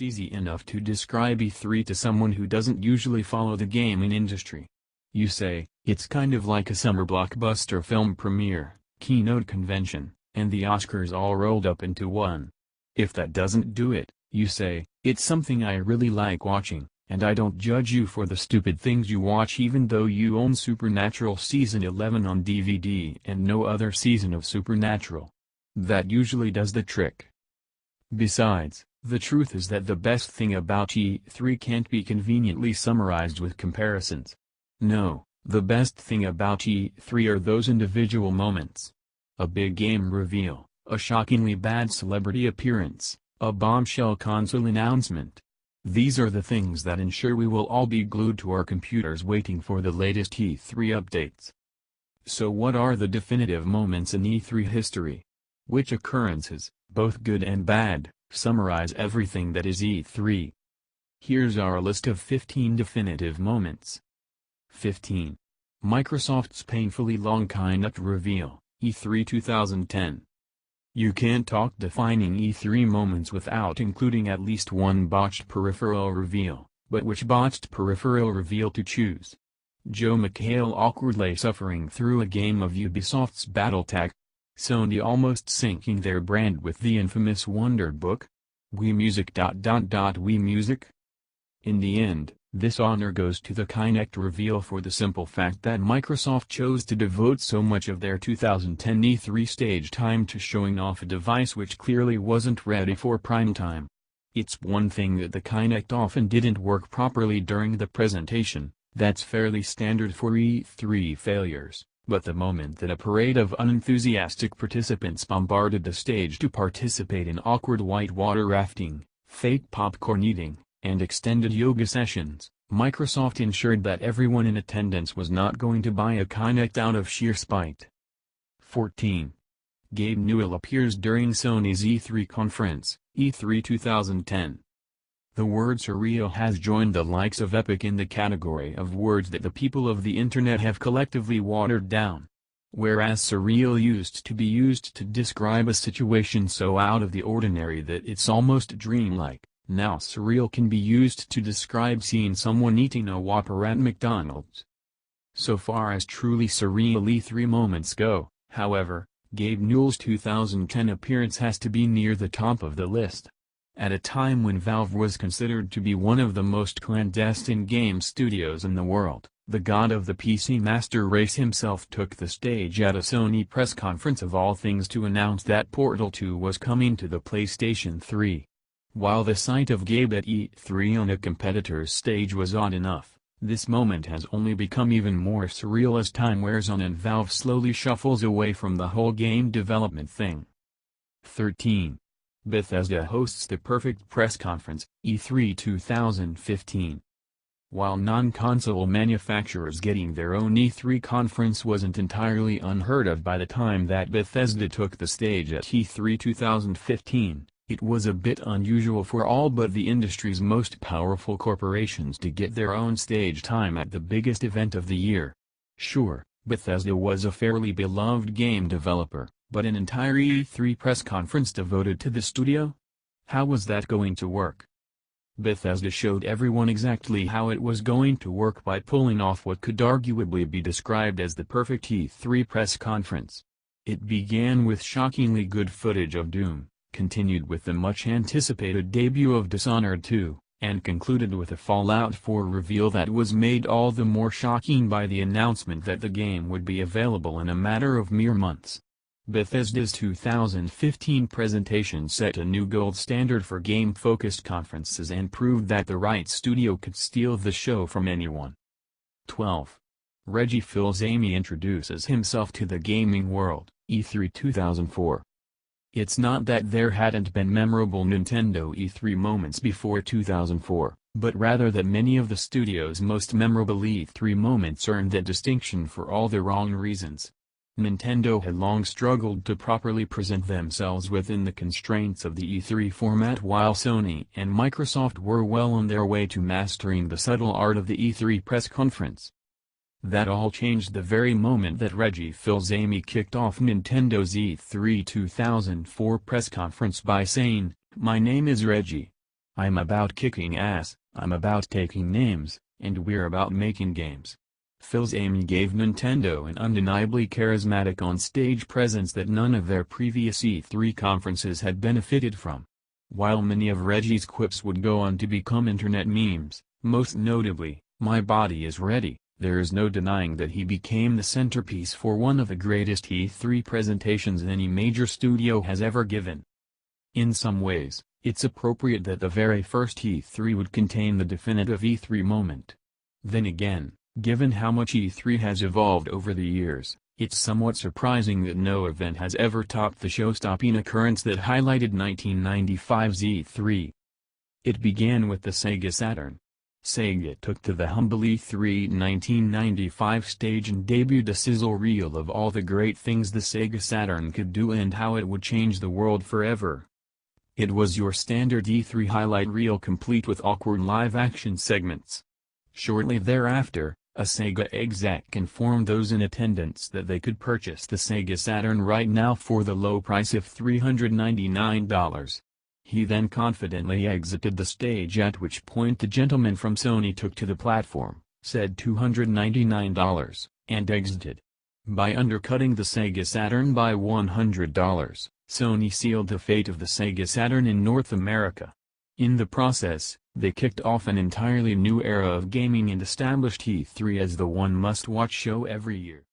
It's easy enough to describe E3 to someone who doesn't usually follow the gaming industry. You say, it's kind of like a summer blockbuster film premiere, keynote convention, and the Oscars all rolled up into one. If that doesn't do it, you say, it's something I really like watching, and I don't judge you for the stupid things you watch even though you own Supernatural Season 11 on DVD and no other season of Supernatural. That usually does the trick. Besides, the truth is that the best thing about E3 can't be conveniently summarized with comparisons. No, the best thing about E3 are those individual moments. A big game reveal, a shockingly bad celebrity appearance, a bombshell console announcement. These are the things that ensure we will all be glued to our computers waiting for the latest E3 updates. So what are the definitive moments in E3 history? Which occurrences, both good and bad, summarize everything that is E3? Here's our list of 15 definitive moments. 15. Microsoft's painfully long keynote reveal, E3 2010. You can't talk defining E3 moments without including at least one botched peripheral reveal, but which botched peripheral reveal to choose? Joe McHale awkwardly suffering through a game of Ubisoft's BattleTech? Sony almost sinking their brand with the infamous Wonder Book? Wii Music. Wii Music? In the end, this honor goes to the Kinect reveal for the simple fact that Microsoft chose to devote so much of their 2010 E3 stage time to showing off a device which clearly wasn't ready for prime time. It's one thing that the Kinect often didn't work properly during the presentation, that's fairly standard for E3 failures, but the moment that a parade of unenthusiastic participants bombarded the stage to participate in awkward whitewater rafting, fake popcorn eating, and extended yoga sessions, Microsoft ensured that everyone in attendance was not going to buy a Kinect out of sheer spite. 14. Gabe Newell appears during Sony's E3 conference, E3 2010. The word surreal has joined the likes of Epic in the category of words that the people of the internet have collectively watered down. Whereas surreal used to be used to describe a situation so out of the ordinary that it's almost dreamlike, now surreal can be used to describe seeing someone eating a Whopper at McDonald's. So far as truly surreal E3 moments go, however, Gabe Newell's 2010 appearance has to be near the top of the list. At a time when Valve was considered to be one of the most clandestine game studios in the world, the god of the PC Master Race himself took the stage at a Sony press conference of all things to announce that Portal 2 was coming to the PlayStation 3. While the sight of Gabe at E3 on a competitor's stage was odd enough, this moment has only become even more surreal as time wears on and Valve slowly shuffles away from the whole game development thing. 13. Bethesda hosts the perfect press conference, E3 2015. While non-console manufacturers getting their own E3 conference wasn't entirely unheard of by the time that Bethesda took the stage at E3 2015, it was a bit unusual for all but the industry's most powerful corporations to get their own stage time at the biggest event of the year. Sure, Bethesda was a fairly beloved game developer, but an entire E3 press conference devoted to the studio? How was that going to work? Bethesda showed everyone exactly how it was going to work by pulling off what could arguably be described as the perfect E3 press conference. It began with shockingly good footage of Doom, continued with the much-anticipated debut of Dishonored 2, and concluded with a Fallout 4 reveal that was made all the more shocking by the announcement that the game would be available in a matter of mere months. Bethesda's 2015 presentation set a new gold standard for game-focused conferences and proved that the right studio could steal the show from anyone. 12. Reggie Fils-Aimé introduces himself to the gaming world, E3 2004. It's not that there hadn't been memorable Nintendo E3 moments before 2004, but rather that many of the studio's most memorable E3 moments earned that distinction for all the wrong reasons. Nintendo had long struggled to properly present themselves within the constraints of the E3 format while Sony and Microsoft were well on their way to mastering the subtle art of the E3 press conference. That all changed the very moment that Reggie Fils-Aimé kicked off Nintendo's E3 2004 press conference by saying, "My name is Reggie. I'm about kicking ass, I'm about taking names, and we're about making games. Phil's aim gave Nintendo an undeniably charismatic on-stage presence that none of their previous E3 conferences had benefited from. While many of Reggie's quips would go on to become internet memes, most notably, "My body is ready," there is no denying that he became the centerpiece for one of the greatest E3 presentations any major studio has ever given. In some ways, it's appropriate that the very first E3 would contain the definitive E3 moment. Then again, given how much E3 has evolved over the years, it's somewhat surprising that no event has ever topped the show-stopping occurrence that highlighted 1995's E3. It began with the Sega Saturn. Sega took to the humble E3 1995 stage and debuted a sizzle reel of all the great things the Sega Saturn could do and how it would change the world forever. It was your standard E3 highlight reel complete with awkward live-action segments. Shortly thereafter, a Sega exec informed those in attendance that they could purchase the Sega Saturn right now for the low price of $399. He then confidently exited the stage, at which point the gentleman from Sony took to the platform, said $299, and exited. By undercutting the Sega Saturn by $100, Sony sealed the fate of the Sega Saturn in North America. In the process, they kicked off an entirely new era of gaming and established E3 as the one must-watch show every year.